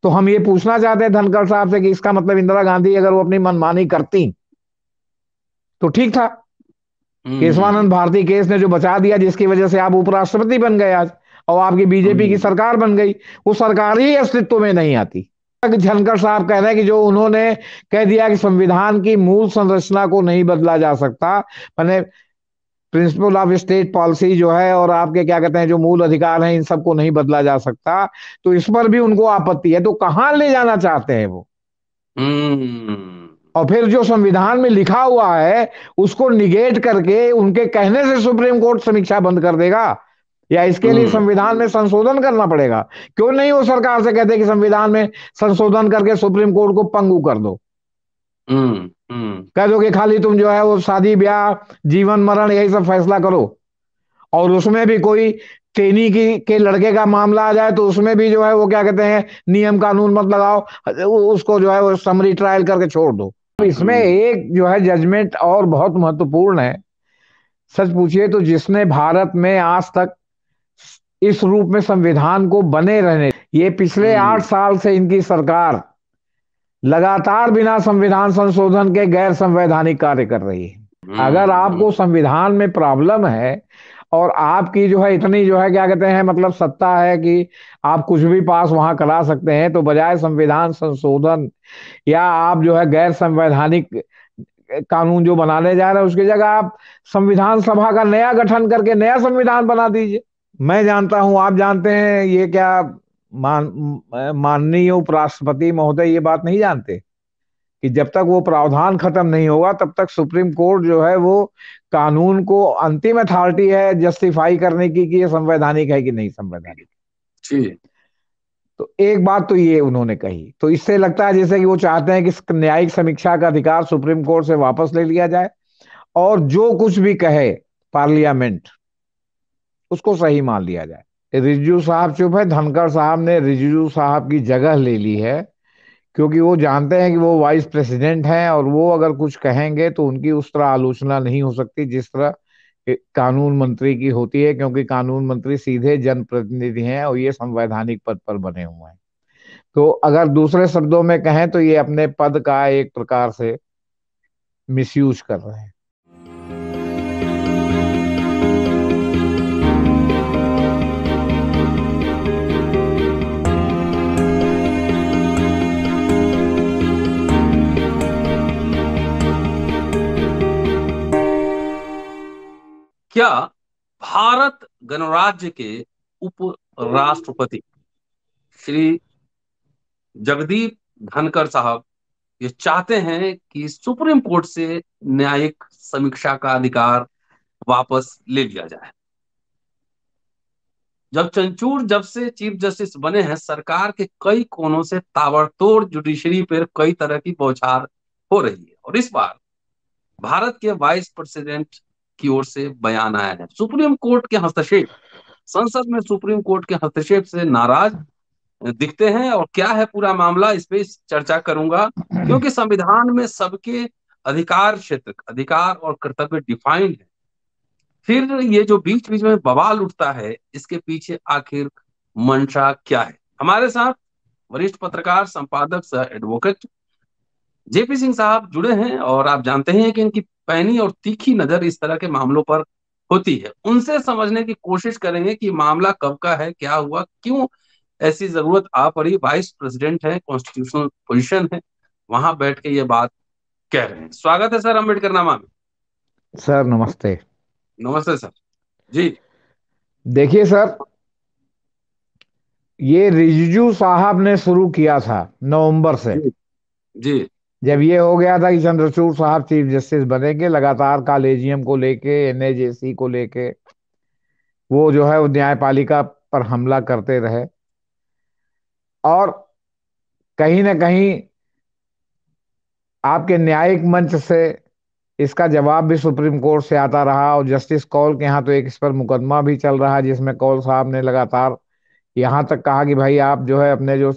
तो हम ये पूछना चाहते हैं धनखड़ साहब से कि इसका मतलब इंदिरा गांधी अगर वो अपनी मनमानी करती तो ठीक था। हम्म। केशवानंद भारती केस ने जो बचा दिया, जिसकी वजह से आप उपराष्ट्रपति बन गए आज, और आपकी बीजेपी की हम्म। सरकार बन गई, वो सरकार ही अस्तित्व में नहीं आती। धनखड़ साहब कह रहे हैं कि जो उन्होंने कह दिया कि संविधान की मूल संरचना को नहीं बदला जा सकता, मैंने प्रिंसिपल ऑफ स्टेट पॉलिसी जो है और आपके क्या कहते हैं जो मूल अधिकार हैं इन सबको नहीं बदला जा सकता, तो इस पर भी उनको आपत्ति है। तो कहां ले जाना चाहते हैं वो? हम्म। और फिर जो संविधान में लिखा हुआ है उसको निगेट करके उनके कहने से सुप्रीम कोर्ट समीक्षा बंद कर देगा, या इसके लिए हम्म। संविधान में संशोधन करना पड़ेगा? क्यों नहीं वो सरकार से कहते कि संविधान में संशोधन करके सुप्रीम कोर्ट को पंगु कर दो, हम्म। हम्म। कह दो कि खाली तुम जो है वो शादी ब्याह जीवन मरण यही सब फैसला करो, और उसमें भी कोई तेनी की के लड़के का मामला आ जाए तो उसमें भी जो है वो क्या कहते हैं नियम कानून मत लगाओ, उसको जो है वो समरी ट्रायल करके छोड़ दो। इसमें हम्म। एक जो है जजमेंट और बहुत महत्वपूर्ण है। सच पूछिए तो जिसने भारत में आज तक इस रूप में संविधान को बने रहने, ये पिछले हम्म। 8 साल से इनकी सरकार लगातार बिना संविधान संशोधन के गैर संवैधानिक कार्य कर रही है। अगर हम्म। आपको संविधान में प्रॉब्लम है और आपकी जो है इतनी जो है क्या कहते हैं मतलब सत्ता है कि आप कुछ भी पास वहां करा सकते हैं, तो बजाय संविधान संशोधन या आप जो है गैर संवैधानिक कानून जो बनाने जा रहे हैं उसकी जगह आप संविधान सभा का नया गठन करके नया संविधान बना दीजिए। मैं जानता हूं, आप जानते हैं ये क्या, माननीय उपराष्ट्रपति महोदय ये बात नहीं जानते कि जब तक वो प्रावधान खत्म नहीं होगा तब तक सुप्रीम कोर्ट जो है वो कानून को अंतिम अथॉरिटी है जस्टिफाई करने की कि ये संवैधानिक है कि नहीं संवैधानिक। जी। तो एक बात तो ये उन्होंने कही, तो इससे लगता है जैसे कि वो चाहते हैं कि न्यायिक समीक्षा का अधिकार सुप्रीम कोर्ट से वापस ले लिया जाए, और जो कुछ भी कहे पार्लियामेंट उसको सही मान लिया जाए। रिजिजू साहब चुप है, धनखड़ साहब ने रिजिजू साहब की जगह ले ली है, क्योंकि वो जानते हैं कि वो वाइस प्रेसिडेंट हैं और वो अगर कुछ कहेंगे तो उनकी उस तरह आलोचना नहीं हो सकती जिस तरह कानून मंत्री की होती है, क्योंकि कानून मंत्री सीधे जनप्रतिनिधि हैं और ये संवैधानिक पद पर बने हुए हैं। तो अगर दूसरे शब्दों में कहें तो ये अपने पद का एक प्रकार से मिसयूज कर रहे हैं। क्या भारत गणराज्य के उप राष्ट्रपति श्री जगदीप धनखड़ साहब ये चाहते हैं कि सुप्रीम कोर्ट से न्यायिक समीक्षा का अधिकार वापस ले लिया जाए? जब से चीफ जस्टिस बने हैं, सरकार के कई कोनों से ताबड़तोड़ जुडिशरी पर कई तरह की बौछार हो रही है, और इस बार भारत के वाइस प्रेसिडेंट की ओर से बयान आया है। सुप्रीम कोर्ट के हस्तक्षेप, संसद में सुप्रीम कोर्ट के हस्तक्षेप से नाराज दिखते हैं, और क्या है पूरा मामला इस पे चर्चा करूंगा, क्योंकि संविधान में सबके अधिकार क्षेत्र, अधिकार और कर्तव्य डिफाइंड है। फिर ये जो बीच बीच में बवाल उठता है, इसके पीछे आखिर मंशा क्या है? हमारे साथ वरिष्ठ पत्रकार, संपादक सह एडवोकेट जेपी सिंह साहब जुड़े हैं, और आप जानते हैं कि इनकी पैनी और तीखी नजर इस तरह के मामलों पर होती है। उनसे समझने की कोशिश करेंगे कि मामला कब का है, क्या हुआ, क्यों ऐसी जरूरत आ पड़ी। वाइस प्रेसिडेंट है, कॉन्स्टिट्यूशनल पोजीशन है, वहां बैठ के ये बात कह रहे हैं। स्वागत है सर अम्बेडकर नामा में। सर नमस्ते। नमस्ते सर। जी। देखिए सर, ये रिजिजू साहब ने शुरू किया था नवंबर से, जी। जी। जब ये हो गया था कि चंद्रचूड़ साहब चीफ जस्टिस बनेंगे, लगातार कॉलेजियम को लेके एनएजेसी को लेके वो जो है वो न्यायपालिका पर हमला करते रहे, और कहीं ना कहीं आपके न्यायिक मंच से इसका जवाब भी सुप्रीम कोर्ट से आता रहा, और जस्टिस कौल के यहाँ तो एक इस पर मुकदमा भी चल रहा है जिसमें कौल साहब ने लगातार यहाँ तक कहा कि भाई आप जो है अपने जो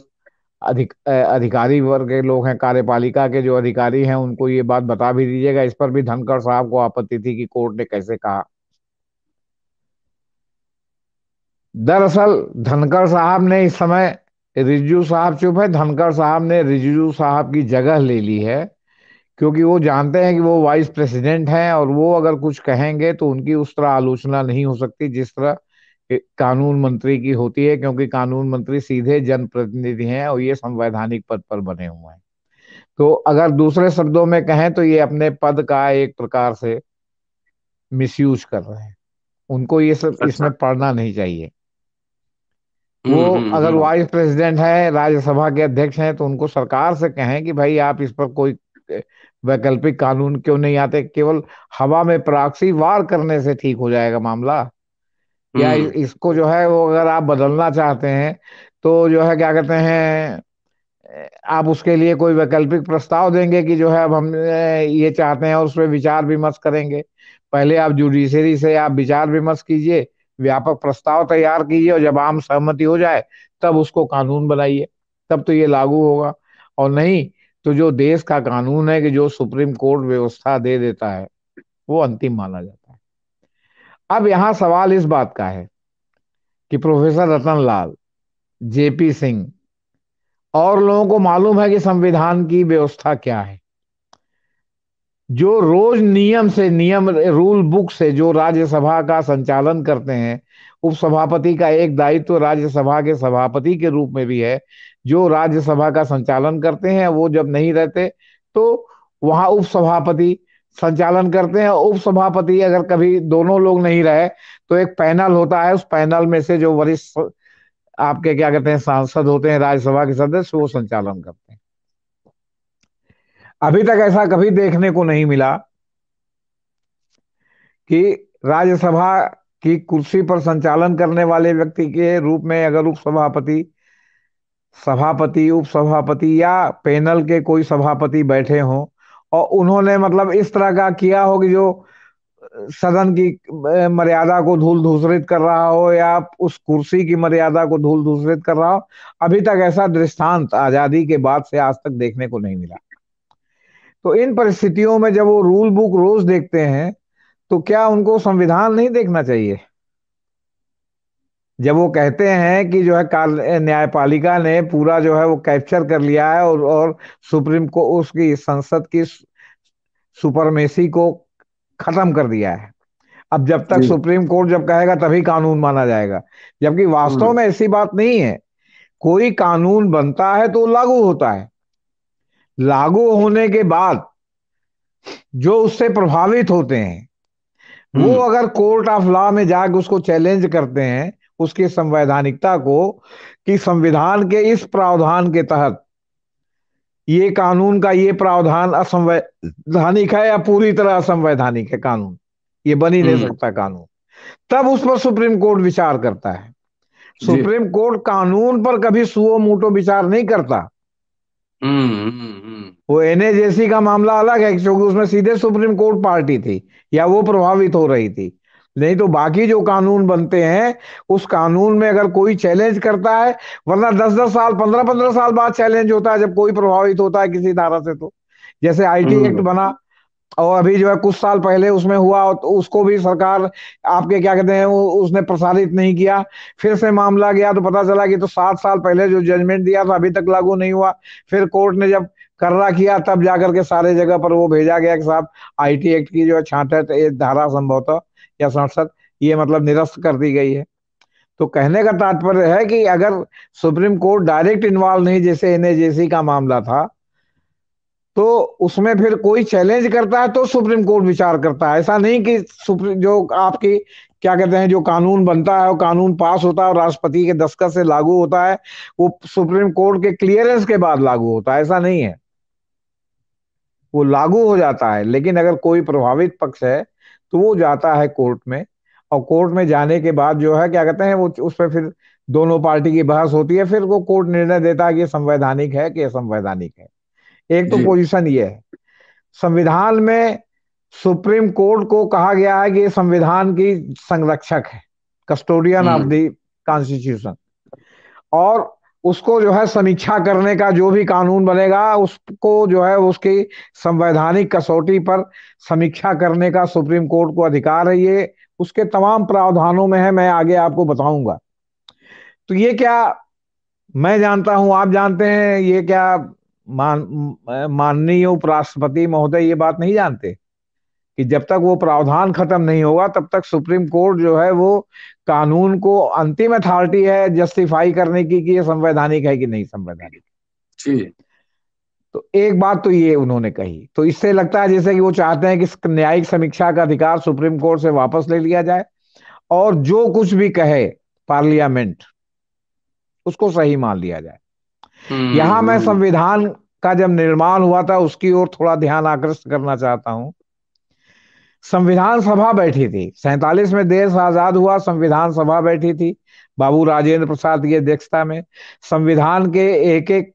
अधिकारी वर्ग के लोग हैं, कार्यपालिका के जो अधिकारी हैं, उनको ये बात बता भी दीजिएगा। इस पर भी धनखड़ साहब को आपत्ति थी कि कोर्ट ने कैसे कहा। दरअसल धनखड़ साहब ने इस समय रिजिजू साहब चुप है। धनखड़ साहब ने रिजिजू साहब की जगह ले ली है, क्योंकि वो जानते हैं कि वो वाइस प्रेसिडेंट हैं, और वो अगर कुछ कहेंगे तो उनकी उस तरह आलोचना नहीं हो सकती जिस तरह कानून मंत्री की होती है, क्योंकि कानून मंत्री सीधे जनप्रतिनिधि हैं और ये संवैधानिक पद पर बने हुए हैं। तो अगर दूसरे शब्दों में कहें तो ये अपने पद का एक प्रकार से मिसयूज कर रहे हैं। उनको ये सब अच्छा। इसमें पढ़ना नहीं चाहिए। वो हम्म, अगर हम्म। वाइस प्रेसिडेंट है, राज्यसभा के अध्यक्ष हैं, तो उनको सरकार से कहें कि भाई आप इस पर कोई वैकल्पिक कानून क्यों नहीं आते। केवल हवा में प्रॉक्सी वार करने से ठीक हो जाएगा मामला। या हम्म, इसको जो है वो अगर आप बदलना चाहते हैं तो जो है क्या कहते हैं, आप उसके लिए कोई वैकल्पिक प्रस्ताव देंगे कि जो है अब हम ये चाहते हैं और उस पर विचार विमर्श करेंगे। पहले आप जुडिशरी से आप विचार विमर्श कीजिए, व्यापक प्रस्ताव तैयार कीजिए, और जब आम सहमति हो जाए तब उसको कानून बनाइए, तब तो ये लागू होगा। और नहीं तो जो देश का कानून है, कि जो सुप्रीम कोर्ट व्यवस्था दे देता है, वो अंतिम माना जाता है। अब यहाँ सवाल इस बात का है कि प्रोफेसर रतन लाल, जेपी सिंह और लोगों को मालूम है कि संविधान की व्यवस्था क्या है। जो रोज नियम से नियम रूल बुक से जो राज्यसभा का संचालन करते हैं, उपसभापति का एक दायित्व राज्यसभा के सभापति के रूप में भी है। जो राज्यसभा का संचालन करते हैं वो जब नहीं रहते तो वहां उपसभापति संचालन करते हैं। उपसभापति अगर कभी दोनों लोग नहीं रहे तो एक पैनल होता है, उस पैनल में से जो वरिष्ठ आपके क्या कहते हैं सांसद होते हैं, राज्यसभा के सदस्य, वो संचालन करते हैं। अभी तक ऐसा कभी देखने को नहीं मिला कि राज्यसभा की कुर्सी पर संचालन करने वाले व्यक्ति के रूप में अगर उपसभापति, सभापति, उपसभापति या पैनल के कोई सभापति बैठे हों, और उन्होंने मतलब इस तरह का किया हो कि जो सदन की मर्यादा को धूल धूसरित कर रहा हो, या उस कुर्सी की मर्यादा को धूल धूसरित कर रहा हो। अभी तक ऐसा दृष्टांत आजादी के बाद से आज तक देखने को नहीं मिला। तो इन परिस्थितियों में जब वो रूल बुक रोज देखते हैं तो क्या उनको संविधान नहीं देखना चाहिए? जब वो कहते हैं कि जो है काल न्यायपालिका ने पूरा जो है वो कैप्चर कर लिया है, और सुप्रीम को उसकी संसद की सुपरमेसी को खत्म कर दिया है। अब जब तक जी। सुप्रीम कोर्ट जब कहेगा तभी कानून माना जाएगा, जबकि वास्तव हम्म, में ऐसी बात नहीं है। कोई कानून बनता है तो लागू होता है। लागू होने के बाद जो उससे प्रभावित होते हैं, वो हम्म, अगर कोर्ट ऑफ लॉ में जाकर उसको चैलेंज करते हैं, उसकी संवैधानिकता को, कि संविधान के इस प्रावधान के तहत ये कानून का ये प्रावधान असंवैधानिक है या पूरी तरह असंवैधानिक है, कानून ये बन ही नहीं हम्म। सकता कानून, तब उस पर सुप्रीम कोर्ट विचार करता है। जी। सुप्रीम कोर्ट कानून पर कभी सुओ मोटो विचार नहीं करता। हम्म, हम्म। वो एनएजेसी का मामला अलग है, क्योंकि उसमें सीधे सुप्रीम कोर्ट पार्टी थी या वो प्रभावित हो रही थी। नहीं तो बाकी जो कानून बनते हैं, उस कानून में अगर कोई चैलेंज करता है, वरना 10-10 साल, 15-15 साल बाद चैलेंज होता है जब कोई प्रभावित होता है किसी धारा से। तो जैसे आईटी एक्ट हम्म, बना, और अभी जो है कुछ साल पहले उसमें हुआ, तो उसको भी सरकार आपके क्या कहते हैं उसने प्रसारित नहीं किया। फिर से मामला गया तो पता चला कि तो 7 साल पहले जो जजमेंट दिया था अभी तक लागू नहीं हुआ। फिर कोर्ट ने जब कर्रा किया तब जाकर के सारे जगह पर वो भेजा गया कि साहब आईटी एक्ट की जो है 66 धारा संभवतः या 67, ये मतलब निरस्त कर दी गई है। तो कहने का तात्पर्य है कि अगर सुप्रीम कोर्ट डायरेक्ट इन्वॉल्व नहीं, जैसे एनएजेसी का मामला था, तो उसमें फिर कोई चैलेंज करता है तो सुप्रीम कोर्ट विचार करता है। ऐसा नहीं कि सुप्रीम जो आपकी क्या कहते हैं जो कानून बनता है, वो कानून पास होता है और राष्ट्रपति के दस्तखत से लागू होता है, वो सुप्रीम कोर्ट के क्लियरेंस के बाद लागू होता है, ऐसा नहीं है। वो लागू हो जाता है, लेकिन अगर कोई प्रभावित पक्ष है तो वो जाता है कोर्ट में, और कोर्ट में जाने के बाद जो है क्या कहते हैं वो उस पर फिर दोनों पार्टी की बहस होती है, फिर वो कोर्ट निर्णय देता है कि ये संवैधानिक है कि असंवैधानिक है। एक तो जी। पोजीशन ये है। संविधान में सुप्रीम कोर्ट को कहा गया है कि ये संविधान की संरक्षक है, custodian of hmm, the constitution, और उसको जो है समीक्षा करने का जो भी कानून बनेगा उसको जो है उसकी संवैधानिक कसौटी पर समीक्षा करने का सुप्रीम कोर्ट को अधिकार है। ये उसके तमाम प्रावधानों में है, मैं आगे आपको बताऊंगा। तो ये क्या मैं जानता हूं, आप जानते हैं ये क्या? माननीय उपराष्ट्रपति महोदय ये बात नहीं जानते कि जब तक वो प्रावधान खत्म नहीं होगा तब तक सुप्रीम कोर्ट जो है वो कानून को अंतिम अथॉरिटी है जस्टिफाई करने की कि ये संवैधानिक है कि नहीं संवैधानिक। जी। तो एक बात तो ये उन्होंने कही, तो इससे लगता है जैसे कि वो चाहते हैं कि न्यायिक समीक्षा का अधिकार सुप्रीम कोर्ट से वापस ले लिया जाए और जो कुछ भी कहे पार्लियामेंट उसको सही मान लिया जाए। यहां मैं हम्म। संविधान का जब निर्माण हुआ था उसकी ओर थोड़ा ध्यान आकृष्ट करना चाहता हूं। संविधान सभा बैठी थी, 47 में देश आजाद हुआ, संविधान सभा बैठी थी बाबू राजेंद्र प्रसाद की अध्यक्षता में। संविधान के एक एक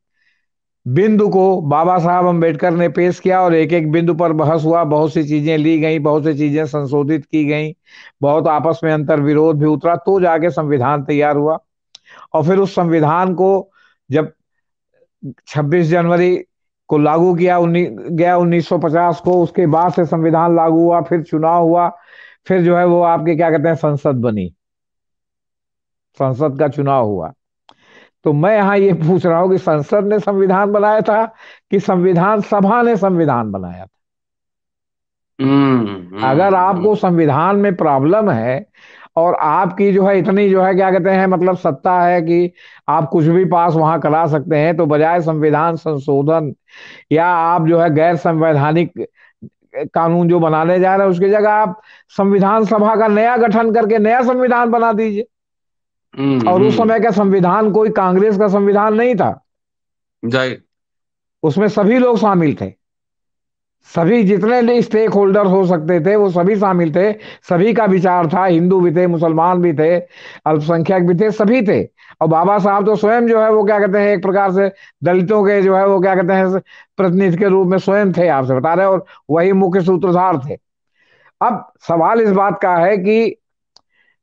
बिंदु को बाबा साहब अम्बेडकर ने पेश किया और एक एक बिंदु पर बहस हुआ, बहुत सी चीजें ली गई, बहुत सी चीजें संशोधित की गई, बहुत आपस में अंतर विरोध भी उतरा, तो जाके संविधान तैयार हुआ। और फिर उस संविधान को जब 26 जनवरी को लागू किया गया 1950 को, उसके बाद से संविधान लागू हुआ, फिर चुनाव हुआ, फिर जो है वो आपके क्या कहते हैं संसद बनी, संसद का चुनाव हुआ। तो मैं यहां ये पूछ रहा हूं कि संसद ने संविधान बनाया था कि संविधान सभा ने संविधान बनाया था? अगर हम्म। आपको संविधान में प्रॉब्लम है और आपकी जो है इतनी जो है क्या कहते हैं मतलब सत्ता है कि आप कुछ भी पास वहां करा सकते हैं, तो बजाय संविधान संशोधन या आप जो है गैर संवैधानिक कानून जो बनाने जा रहे हैं उसकी जगह आप संविधान सभा का नया गठन करके नया संविधान बना दीजिए। और उस हम्म। समय का संविधान कोई कांग्रेस का संविधान नहीं था, जाहिर। उसमें सभी लोग शामिल थे, सभी जितने स्टेक होल्डर हो सकते थे वो सभी शामिल थे, सभी का विचार था, हिंदू भी थे, मुसलमान भी थे, अल्पसंख्यक भी थे, सभी थे। और बाबा साहब तो स्वयं जो है वो क्या कहते हैं एक प्रकार से दलितों के जो है वो क्या कहते हैं प्रतिनिधि के रूप में स्वयं थे, आपसे बता रहे हैं, और वही मुख्य सूत्रधार थे। अब सवाल इस बात का है कि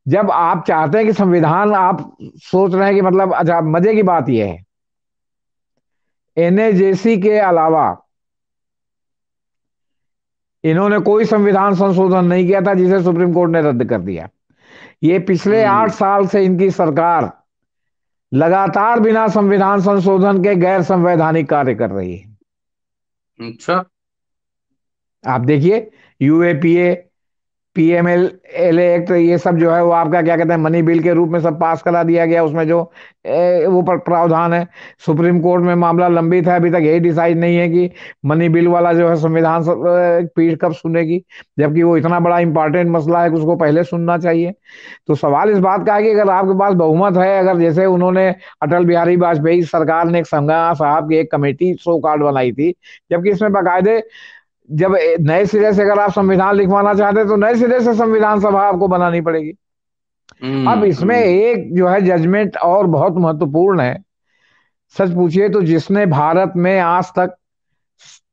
जब आप चाहते हैं कि संविधान आप सोच रहे हैं कि मतलब अच्छा, मजे की बात यह है एनएजेसी के अलावा इन्होंने कोई संविधान संशोधन नहीं किया था जिसे सुप्रीम कोर्ट ने रद्द कर दिया। ये पिछले हम्म। 8 साल से इनकी सरकार लगातार बिना संविधान संशोधन के गैर संवैधानिक कार्य कर रही है। अच्छा। आप देखिए यूएपीए, पीएमएल एल एक्ट, ये सब जो है वो आपका क्या कहते हैं मनी बिल के रूप में सब पास करा दिया गया, उसमें जो वो प्रावधान है। सुप्रीम कोर्ट में मामला लंबित है, अभी तक यही डिसाइड नहीं है कि मनी बिल वाला जो है संविधान पीठ कब सुनेगी, जबकि वो इतना बड़ा इंपॉर्टेंट मसला है कि उसको पहले सुनना चाहिए। तो सवाल इस बात का है कि अगर आपके पास बहुमत है, अगर जैसे उन्होंने अटल बिहारी वाजपेयी सरकार ने एक संज्ञा साहब की एक कमेटी शो कार्ड बनाई थी, जबकि इसमें बाकायदे जब नए सिरे से अगर आप संविधान लिखवाना चाहते हैं तो नए सिरे से संविधान सभा आपको बनानी पड़ेगी। अब इसमें हम्म। एक जो है जजमेंट और बहुत महत्वपूर्ण है, सच पूछिए तो जिसने भारत में आज तक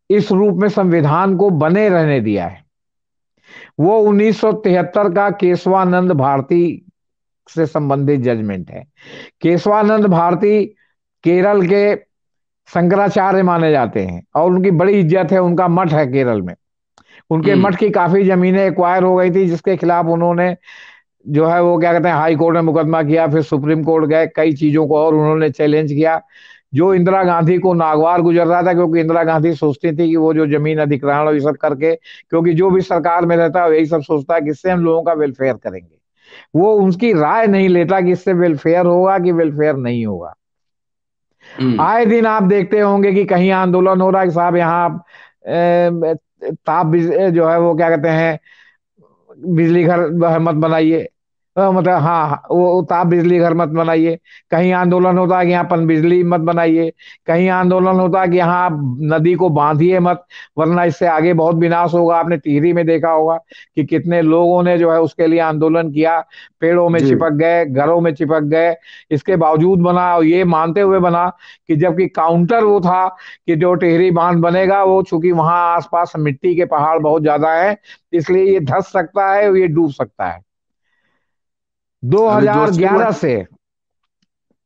इस रूप में संविधान को बने रहने दिया है वो 1973 का केशवानंद भारती से संबंधित जजमेंट है। केशवानंद भारती केरल के शंकराचार्य माने जाते हैं और उनकी बड़ी इज्जत है, उनका मठ है केरल में। उनके हम्म। मठ की काफी जमीनें एक्वायर हो गई थी जिसके खिलाफ उन्होंने जो है वो क्या कहते हैं हाई कोर्ट में मुकदमा किया, फिर सुप्रीम कोर्ट गए, कई चीजों को और उन्होंने चैलेंज किया। जो इंदिरा गांधी को नागवार गुजर रहा था, क्योंकि इंदिरा गांधी सोचती थी कि वो जो जमीन अधिग्रहण और ये सब करके, क्योंकि जो भी सरकार में रहता है यही सब सोचता है कि इससे हम लोगों का वेलफेयर करेंगे, वो उनकी राय नहीं लेता कि इससे वेलफेयर होगा कि वेलफेयर नहीं होगा। हम्म। आए दिन आप देखते होंगे कि कहीं आंदोलन हो रहा है कि साहब यहाँ ताप जो है वो क्या कहते हैं बिजली घर मत बनाइए, मतलब हाँ वो ताप बिजली घर मत बनाइए। कहीं आंदोलन होता है कि यहाँ पन बिजली मत बनाइए। कहीं आंदोलन होता है कि यहाँ आप नदी को बांधिए मत, वरना इससे आगे बहुत विनाश होगा। आपने टिहरी में देखा होगा कि कितने लोगों ने जो है उसके लिए आंदोलन किया, पेड़ों में जी। चिपक गए, घरों में चिपक गए, इसके बावजूद बना, और ये मानते हुए बना कि जबकि काउंटर वो था कि जो टिहरी बांध बनेगा वो चूंकि वहां आसपास मिट्टी के पहाड़ बहुत ज्यादा है इसलिए ये धंस सकता है, ये डूब सकता है। अभी जोशीमठ। 2011 से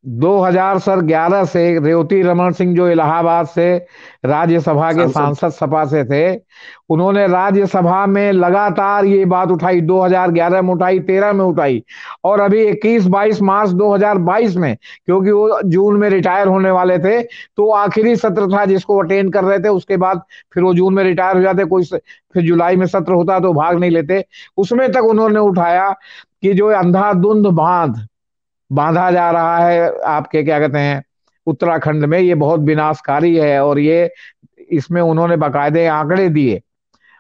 2000 सर 11 से रेवती रमन सिंह जो इलाहाबाद से राज्यसभा के सांसद। सांसद सपा से थे, उन्होंने राज्यसभा में लगातार ये बात उठाई, 2011 में उठाई, 13 में उठाई, और अभी 21-22 मार्च 2022 में, क्योंकि वो जून में रिटायर होने वाले थे, तो आखिरी सत्र था जिसको अटेंड कर रहे थे, उसके बाद फिर वो जून में रिटायर हो जाते, कोई फिर जुलाई में सत्र होता तो भाग नहीं लेते, उसमें तक उन्होंने उठाया कि जो अंधाधुंध बांध बांधा जा रहा है आपके क्या कहते हैं उत्तराखंड में, ये बहुत विनाशकारी है। और ये इसमें उन्होंने बाकायदे आंकड़े दिए,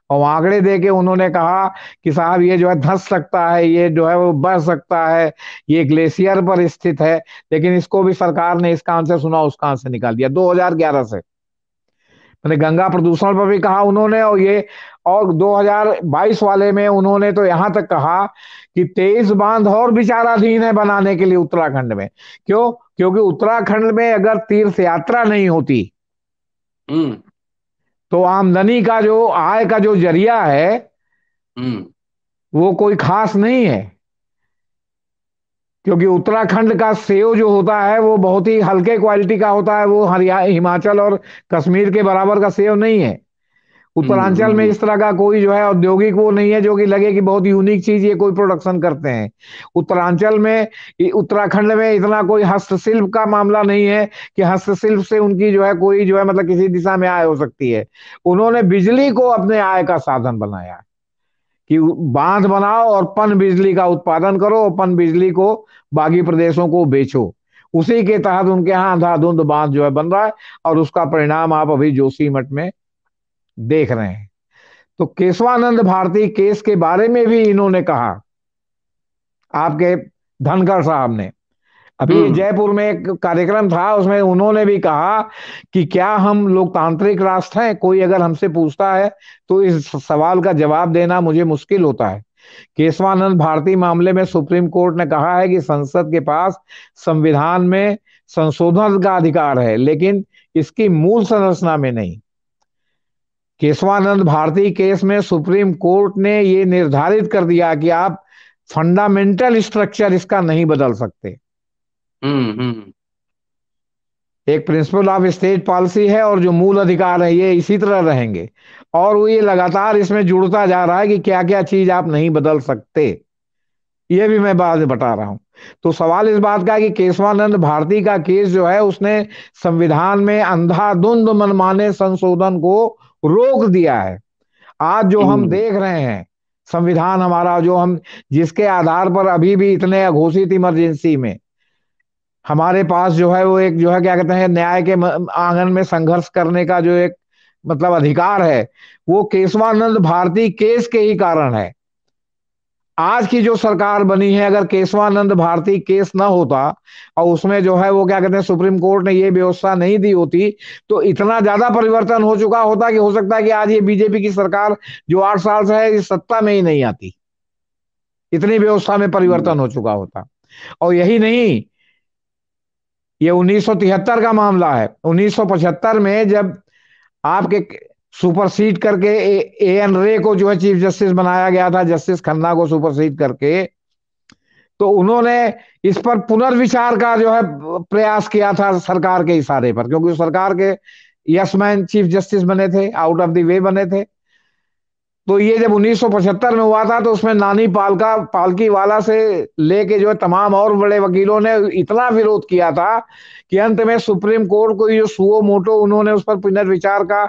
और आंकड़े दे के उन्होंने कहा कि साहब ये जो है धंस सकता है, ये जो है वो बढ़ सकता है, ये ग्लेशियर पर स्थित है। लेकिन इसको भी सरकार ने इसका आंसर सुना उसका आंसर निकाल दिया 2011 से। मैंने गंगा प्रदूषण पर भी कहा उन्होंने, और ये और 2022 वाले में उन्होंने तो यहां तक कहा कि 23 बांध और विचाराधीन है बनाने के लिए उत्तराखंड में। क्यों? क्योंकि उत्तराखंड में अगर तीर्थ यात्रा नहीं होती हम्म। तो आमदनी का जो आय का जो जरिया है हम्म। वो कोई खास नहीं है। क्योंकि उत्तराखंड का सेव जो होता है वो बहुत ही हल्के क्वालिटी का होता है, वो हरियाणा हिमाचल और कश्मीर के बराबर का सेव नहीं है। उत्तरांचल में हम्म। इस तरह का कोई जो है औद्योगिक वो नहीं है जो कि लगे कि बहुत यूनिक चीज ये कोई प्रोडक्शन करते हैं। उत्तरांचल में उत्तराखंड में इतना कोई हस्तशिल्प का मामला नहीं है कि हस्तशिल्प से उनकी जो है कोई जो है मतलब किसी दिशा में आय हो सकती है। उन्होंने बिजली को अपने आय का साधन बनाया कि बांध बनाओ और पन बिजली का उत्पादन करो और पन बिजली को बाकी प्रदेशों को बेचो। उसी के तहत उनके यहाँ अंधाधुंध बांध जो है बन रहा है, और उसका परिणाम आप अभी जोशीमठ में देख रहे हैं। तो केशवानंद भारती केस के बारे में भी इन्होंने कहा, आपके धनखड़ साहब ने। अभी हम्म। जयपुर में एक कार्यक्रम था, उसमें उन्होंने भी कहा कि क्या हम लोकतांत्रिक राष्ट्र हैं? कोई अगर हमसे पूछता है तो इस सवाल का जवाब देना मुझे मुश्किल होता है। केशवानंद भारती मामले में सुप्रीम कोर्ट ने कहा है कि संसद के पास संविधान में संशोधन का अधिकार है, लेकिन इसकी मूल संरचना में नहीं। केशवानंद भारती केस में सुप्रीम कोर्ट ने ये निर्धारित कर दिया कि आप फंडामेंटल स्ट्रक्चर इसका नहीं बदल सकते। हम्म। एक प्रिंसिपल ऑफ स्टेट पॉलिसी है और जो मूल अधिकार है ये इसी तरह रहेंगे, और वो ये लगातार इसमें जुड़ता जा रहा है कि क्या क्या चीज आप नहीं बदल सकते। ये भी मैं बाद में बता रहा हूं। तो सवाल इस बात का है कि केशवानंद भारती का केस जो है उसने संविधान में अंधाधुंध मनमाने संशोधन को रोक दिया है। आज जो हम हम्म। देख रहे हैं संविधान हमारा, जो हम जिसके आधार पर अभी भी इतने अघोषित इमरजेंसी में हमारे पास जो है वो एक जो है क्या कहते हैं न्याय के आंगन में संघर्ष करने का जो एक मतलब अधिकार है, वो केशवानंद भारती केस के ही कारण है। आज की जो सरकार बनी है, अगर केशवानंद भारती केस ना होता और उसमें जो है वो क्या कहते हैं सुप्रीम कोर्ट ने ये व्यवस्था नहीं दी होती, तो इतना ज्यादा परिवर्तन हो चुका होता कि हो सकता है कि आज ये बीजेपी की सरकार जो 8 साल से है इस सत्ता में ही नहीं आती। इतनी व्यवस्था में परिवर्तन हो चुका होता। और यही नहीं, ये 1973 का मामला है। 1975 में जब आपके सुपरसीड करके ए एन रे को जो है चीफ जस्टिस बनाया गया था, जस्टिस खन्ना को सुपरसीड करके, तो उन्होंने इस पर पुनर्विचार का जो है प्रयास किया था सरकार के इशारे पर, क्योंकि सरकार के यस मैन चीफ जस्टिस बने थे, आउट ऑफ द वे बने थे। तो ये जब 1975 में हुआ था तो उसमें नानी पालकी वाला से लेके जो है तमाम और बड़े वकीलों ने इतना विरोध किया था कि अंत में सुप्रीम कोर्ट को जो सुओ मोटो उन्होंने उस पर पुनर्विचार का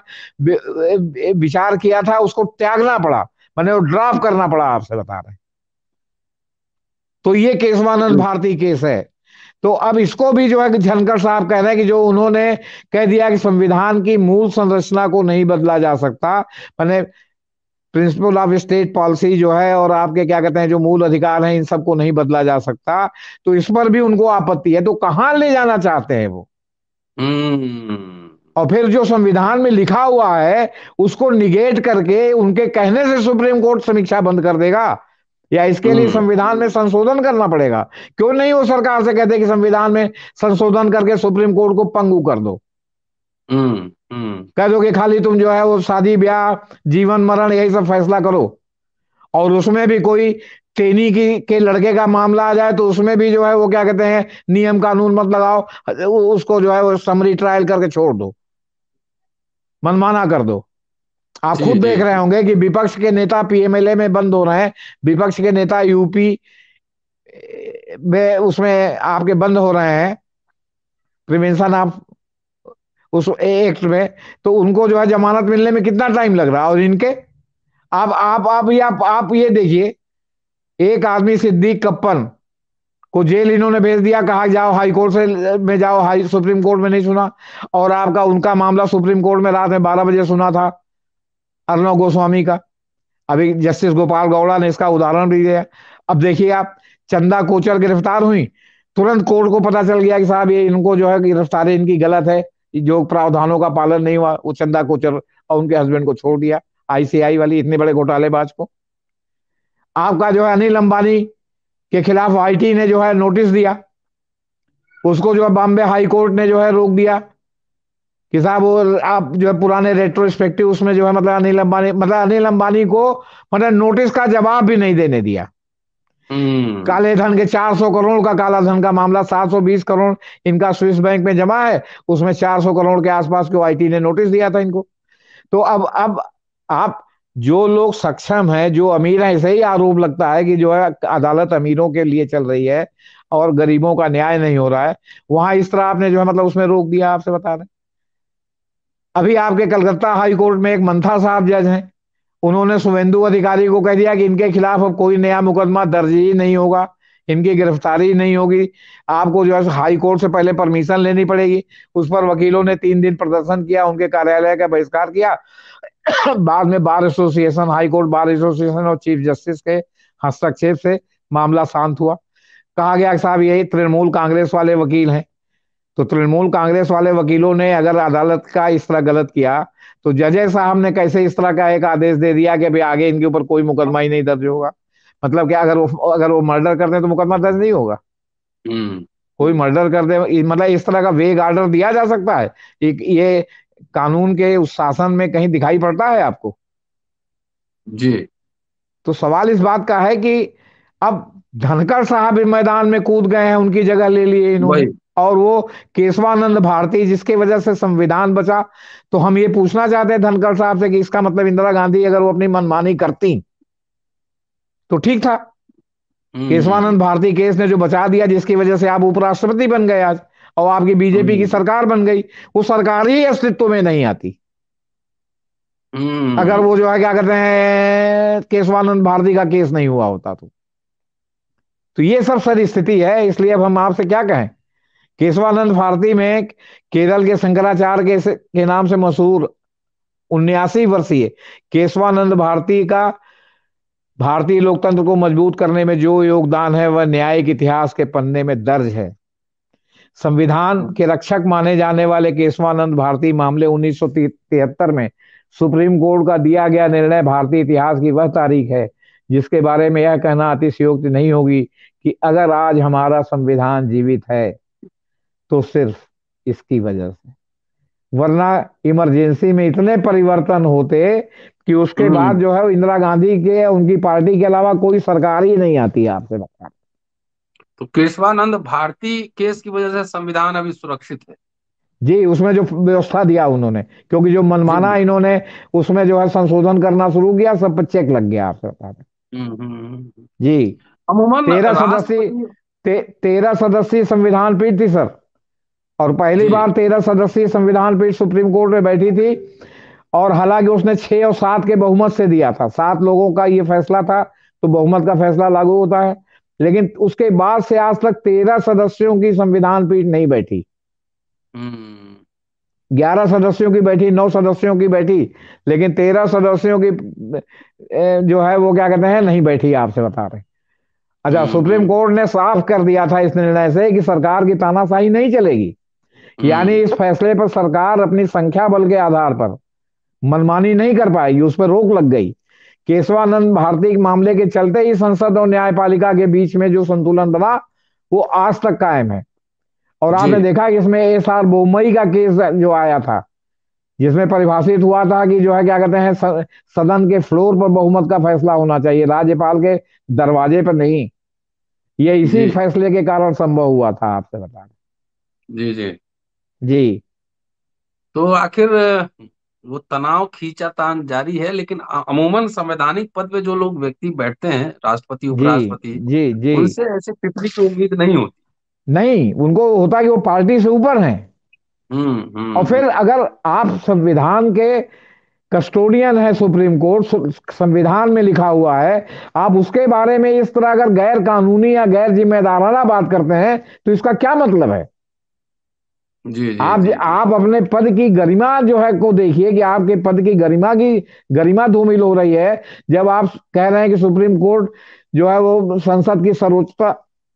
विचार किया था उसको त्यागना पड़ा, मैंने वो ड्राफ्ट करना पड़ा, आपसे बता रहे हैं। तो ये केशवानंद भारती केस है। तो अब इसको भी जो है कि धनखड़ साहब कह रहे हैं कि जो उन्होंने कह दिया कि संविधान की मूल संरचना को नहीं बदला जा सकता, मैंने प्रिंसिपल ऑफ स्टेट पॉलिसी जो है और आपके क्या कहते हैं जो मूल अधिकार हैं इन सबको नहीं बदला जा सकता, तो इस पर भी उनको आपत्ति है। तो कहां ले जाना चाहते हैं वो? हम्म। और फिर जो संविधान में लिखा हुआ है उसको निगेट करके उनके कहने से सुप्रीम कोर्ट समीक्षा बंद कर देगा, या इसके लिए हम्म। संविधान में संशोधन करना पड़ेगा? क्यों नहीं वो सरकार से कहते कि संविधान में संशोधन करके सुप्रीम कोर्ट को पंगु कर दो, हम्म। हम्म। कह दो कि खाली तुम जो है वो शादी ब्याह जीवन मरण यही सब फैसला करो, और उसमें भी कोई तेनी की के लड़के का मामला आ जाए तो उसमें भी जो है वो क्या कहते हैं, नियम कानून मत लगाओ, उसको जो है वो समरी ट्रायल करके छोड़ दो, मनमाना कर दो। आप जी खुद जी देख रहे जी। होंगे कि विपक्ष के नेता पीएमएलए में बंद हो रहे हैं, विपक्ष के नेता यूपी में उसमें आपके बंद हो रहे हैं, प्रिवेंशन ऑफ उस एक्ट में। तो उनको जो है जमानत मिलने में कितना टाइम लग रहा है, और इनके आप ये देखिए, एक आदमी सिद्दीक कप्पन को जेल इन्होंने भेज दिया, कहा जाओ हाई कोर्ट से में जाओ, हाई सुप्रीम कोर्ट में नहीं सुना। और आपका उनका मामला सुप्रीम कोर्ट में रात में 12 बजे सुना था, अर्णव गोस्वामी का। अभी जस्टिस गोपाल गौड़ा ने इसका उदाहरण भी दिया। अब देखिए आप, चंदा कोचर गिरफ्तार हुई, तुरंत कोर्ट को पता चल गया कि साहब ये इनको जो है गिरफ्तारी इनकी गलत है, जो प्रावधानों का पालन नहीं हुआ, वो चंदा कोचर और उनके हस्बैंड को छोड़ दिया, आईसीआई वाली इतने बड़े घोटालेबाज को। आपका जो है अनिल अंबानी के खिलाफ आईटी ने जो है नोटिस दिया, उसको जो है बॉम्बे हाई कोर्ट ने जो है रोक दिया कि साहब वो आप जो है पुराने रेट्रोस्पेक्टिव उसमें जो है मतलब अनिल अंबानी को मतलब नोटिस का जवाब भी नहीं देने दिया। हम्म। काले धन के 400 करोड़ का काला धन का मामला, 720 करोड़ इनका स्विस बैंक में जमा है, उसमें 400 करोड़ के आसपास को आईटी ने नोटिस दिया था इनको। तो अब आप, जो लोग सक्षम है, जो अमीर है, ऐसे ही आरोप लगता है कि जो है अदालत अमीरों के लिए चल रही है और गरीबों का न्याय नहीं हो रहा है, वहां इस तरह आपने जो है मतलब उसमें रोक दिया। आपसे बता रहे, अभी आपके कलकत्ता हाई कोर्ट में एक मंथा साहब जज हैं, उन्होंने शुभेंदु अधिकारी को कह दिया कि इनके खिलाफ अब कोई नया मुकदमा दर्ज ही नहीं होगा, इनकी गिरफ्तारी नहीं होगी, आपको जो है हाई कोर्ट से पहले परमिशन लेनी पड़ेगी। उस पर वकीलों ने 3 दिन प्रदर्शन किया, उनके कार्यालय का बहिष्कार किया। बाद में bar association, high court bar association और चीफ जस्टिस के हस्तक्षेप से मामला शांत हुआ। कहा गया कि साहब ये तृणमूल कांग्रेस वाले वकील हैं, तो तृणमूल कांग्रेस वाले वकीलों ने अगर अदालत का इस तरह गलत किया, तो जज साहब ने कैसे इस तरह का एक आदेश दे दिया कि भाई आगे इनके ऊपर कोई मुकदमा ही नहीं दर्ज होगा। मतलब क्या, अगर वो मर्डर करते हैं तो मुकदमा दर्ज नहीं होगा। हम्म। कोई मर्डर कर दे, मतलब इस तरह का वेग ऑर्डर दिया जा सकता है? ये कानून के उस शासन में कहीं दिखाई पड़ता है आपको? जी। तो सवाल इस बात का है कि अब धनखड़ साहब इस मैदान में कूद गए हैं, उनकी जगह ले लिए इन्होंने। वही। और वो केशवानंद भारती जिसकी वजह से संविधान बचा। तो हम ये पूछना चाहते हैं धनखड़ साहब से कि इसका मतलब इंदिरा गांधी अगर वो अपनी मनमानी करती तो ठीक था। हम्म। केशवानंद भारती केस ने जो बचा दिया, जिसकी वजह से आप उपराष्ट्रपति बन गए आज, और आपकी बीजेपी की हम्म। सरकार बन गई। वो सरकार ही अस्तित्व में नहीं आती अगर हम्म। वो जो है क्या कहते हैं केशवानंद भारती का केस नहीं हुआ होता तो ये सब सर स्थिति है। इसलिए अब हम आपसे क्या कहें, केशवानंद भारती में केरल के शंकराचार्य के नाम से मशहूर 79 वर्षीय केशवानंद भारती का भारतीय लोकतंत्र को मजबूत करने में जो योगदान है वह न्यायिक इतिहास के पन्ने में दर्ज है। संविधान के रक्षक माने जाने वाले केशवानंद भारती मामले 1973 में सुप्रीम कोर्ट का दिया गया निर्णय भारतीय इतिहास की वह तारीख है जिसके बारे में यह कहना अतिशयोक्ति नहीं होगी कि अगर आज हमारा संविधान जीवित है तो सिर्फ इसकी वजह से, वरना इमरजेंसी में इतने परिवर्तन होते कि उसके बाद हम्म। जो है इंदिरा गांधी के उनकी पार्टी के अलावा कोई सरकार ही नहीं आती। आपसे बता, तो केशवानंद भारती केस की वजह से संविधान अभी सुरक्षित है। जी उसमें जो व्यवस्था दिया उन्होंने, क्योंकि जो जी मनमाना जी। इन्होंने उसमें जो है संशोधन करना शुरू किया, सब पर चेक लग गया। आपसे बता दें, जी अमूमन 13 सदस्यीय राष्ट्रपति। 13 सदस्यीय संविधान पीठ थी सर। और पहली जी। बार 13 सदस्यीय संविधान पीठ सुप्रीम कोर्ट में बैठी थी। और हालांकि उसने 6 और 7 के बहुमत से दिया था, 7 लोगों का ये फैसला था, तो बहुमत का फैसला लागू होता है। लेकिन उसके बाद से आज तक 13 सदस्यों की संविधान पीठ नहीं बैठी। हम्म। 11 सदस्यों की बैठी, 9 सदस्यों की बैठी, लेकिन 13 सदस्यों की जो है वो क्या कहते हैं नहीं बैठी। आपसे बता रहे, अच्छा सुप्रीम हम्म। कोर्ट ने साफ कर दिया था इस निर्णय से कि सरकार की तानाशाही नहीं चलेगी। यानी हम्म। इस फैसले पर सरकार अपनी संख्या बल के आधार पर मनमानी नहीं कर पाएगी, उस पर रोक लग गई। केशवानंद भारती के मामले के चलते ही संसद और न्यायपालिका के बीच में जो संतुलन बना वो आज तक कायम है। और जी। आपने देखा कि इसमें एस आर बोमई का केस जो आया था, जिसमें परिभाषित हुआ था कि जो है क्या कहते हैं सदन के फ्लोर पर बहुमत का फैसला होना चाहिए, राज्यपाल के दरवाजे पर नहीं। ये इसी जी फैसले के कारण संभव हुआ था, आपसे बता रहे। जी जी। जी तो आखिर वो तनाव खींचातान जारी है, लेकिन अमूमन संवैधानिक पद पे जो लोग व्यक्ति बैठते हैं, राष्ट्रपति जी उपराष्ट्रपति, जी जी। उनसे ऐसे टिप्पणी की उम्मीद नहीं होती। नहीं, उनको होता कि वो पार्टी से ऊपर हैं। और फिर हम्म। अगर आप संविधान के कस्टोडियन है, सुप्रीम कोर्ट संविधान में लिखा हुआ है, आप उसके बारे में इस तरह अगर गैर कानूनी या गैर जिम्मेदाराना बात करते हैं तो इसका क्या मतलब है? जी जी जी जी। आप अपने पद की गरिमा जो है को देखिए कि आपके पद की गरिमा धूमिल हो रही है, जब आप कह रहे हैं कि सुप्रीम कोर्ट जो है वो संसद की सर्वोच्चता।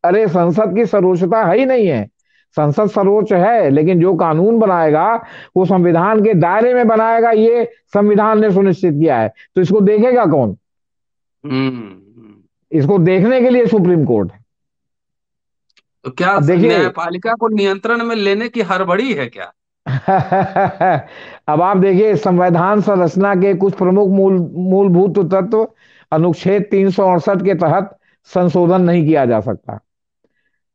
अरे संसद की सर्वोच्चता है ही नहीं है। संसद सर्वोच्च है, लेकिन जो कानून बनाएगा वो संविधान के दायरे में बनाएगा, ये संविधान ने सुनिश्चित किया है। तो इसको देखेगा कौन? हम्म। इसको देखने के लिए सुप्रीम कोर्ट है। तो क्या अब देखिए न्यायपालिका को नियंत्रण में लेने की हड़बड़ी है क्या? अब आप देखिए, संविधान संरचना के कुछ प्रमुख मूलभूत तत्व अनुच्छेद 368 के तहत संशोधन नहीं किया जा सकता,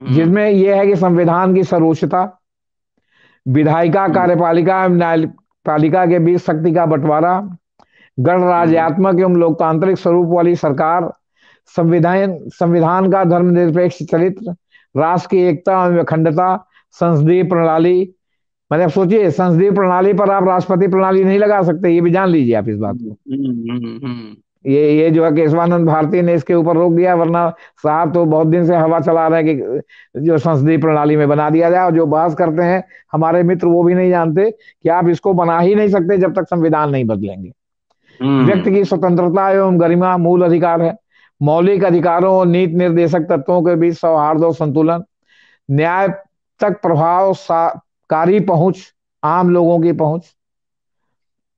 हम्म जिसमें यह है कि संविधान की सर्वोच्चता, विधायिका हम्म कार्यपालिका एवं न्यायपालिका के बीच शक्ति का बंटवारा, हम्म गणराज्यात्मक एवं लोकतांत्रिक स्वरूप वाली सरकार, संविधान संविधान का धर्मनिरपेक्ष चरित्र, राष्ट्र की एकता एवं अखंडता, संसदीय प्रणाली। मतलब आप सोचिए, संसदीय प्रणाली पर आप राष्ट्रपति प्रणाली नहीं लगा सकते, ये भी जान लीजिए आप इस बात को। हम्म। ये जो है केशवानंद भारती ने इसके ऊपर रोक दिया, वरना साहब तो बहुत दिन से हवा चला रहे हैं कि जो संसदीय प्रणाली में बना दिया जाए। और जो बहस करते हैं हमारे मित्र, वो भी नहीं जानते कि आप इसको बना ही नहीं सकते जब तक संविधान नहीं बदलेंगे। व्यक्ति की हम्म। स्वतंत्रता एवं गरिमा मूल अधिकार है। मौलिक अधिकारों और नीति निर्देशक तत्वों के बीच सौहार्द और संतुलन, न्याय तक प्रभावकारी पहुंच, आम लोगों की पहुंच,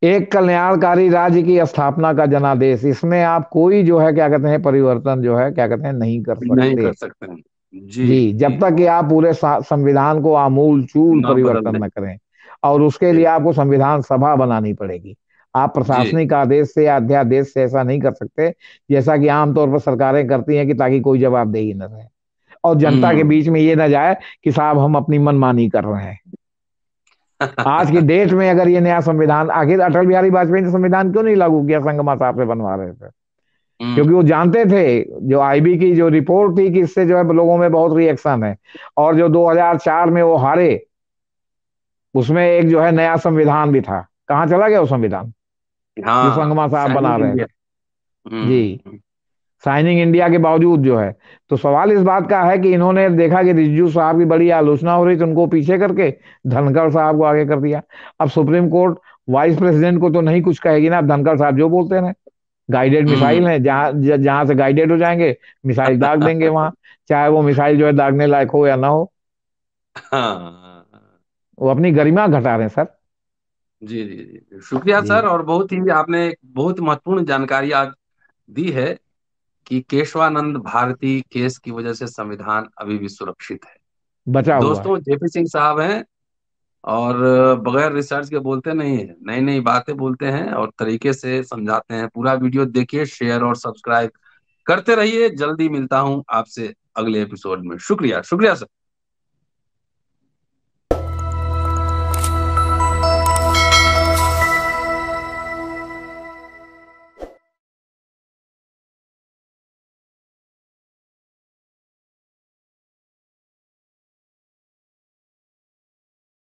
एक कल्याणकारी राज्य की स्थापना का जनादेश। इसमें आप कोई जो है क्या कहते हैं परिवर्तन जो है क्या कहते हैं नहीं कर नहीं सकते। कर सकते हैं। जी जी, जब जी। तक कि आप पूरे संविधान को आमूल चूल न बदल परिवर्तन दे। न करें। और उसके लिए जी आपको संविधान सभा बनानी पड़ेगी। आप जी। प्रशासनिक आदेश से या अध्यादेश से ऐसा नहीं कर सकते, जैसा कि आमतौर पर सरकारें करती हैं कि ताकि कोई जवाबदेही न रहे और जनता के हम्म। बीच में ये ना जाए कि साहब हम अपनी मनमानी कर रहे हैं। आज की डेट में अगर ये नया संविधान, आखिर अटल बिहारी वाजपेयी ने संविधान क्यों नहीं लागू किया? संगमा साहब से बनवा रहे थे, क्योंकि हम्म वो जानते थे, जो आईबी की जो रिपोर्ट थी कि इससे जो है लोगों में बहुत रिएक्शन है। और जो 2004 में वो हारे, उसमें एक जो है नया संविधान भी था, कहाँ चला गया वो संविधान जो हाँ, संगमा साहब बना शाइनिंग रहे इंडिया। थे? जी, साइनिंग इंडिया के बावजूद जो है। तो सवाल इस बात का है कि इन्होंने देखा कि रिज्जू साहब की बड़ी आलोचना हो रही, तो उनको पीछे करके धनखड़ साहब को आगे कर दिया। अब सुप्रीम कोर्ट वाइस प्रेसिडेंट को तो नहीं कुछ कहेगी ना, अब धनखड़ साहब जो बोलते हैं। गाइडेड हम्म। मिसाइल है, जहां से गाइडेड हो जाएंगे, मिसाइल दाग देंगे वहां, चाहे वो मिसाइल जो है दागने लायक हो या ना हो। हाँ। वो अपनी गरिमा घटा रहे हैं सर। जी जी जी, शुक्रिया जी सर। और बहुत ही आपने एक बहुत महत्वपूर्ण जानकारी आज दी है कि केशवानंद भारती केस की वजह से संविधान अभी भी सुरक्षित है। बचा हुआ है। दोस्तों, जेपी सिंह साहब हैं और बगैर रिसर्च के बोलते नहीं है, नई नई बातें बोलते हैं और तरीके से समझाते हैं। पूरा वीडियो देखिए, शेयर और सब्सक्राइब करते रहिए। जल्दी मिलता हूं आपसे अगले एपिसोड में। शुक्रिया, शुक्रिया सर।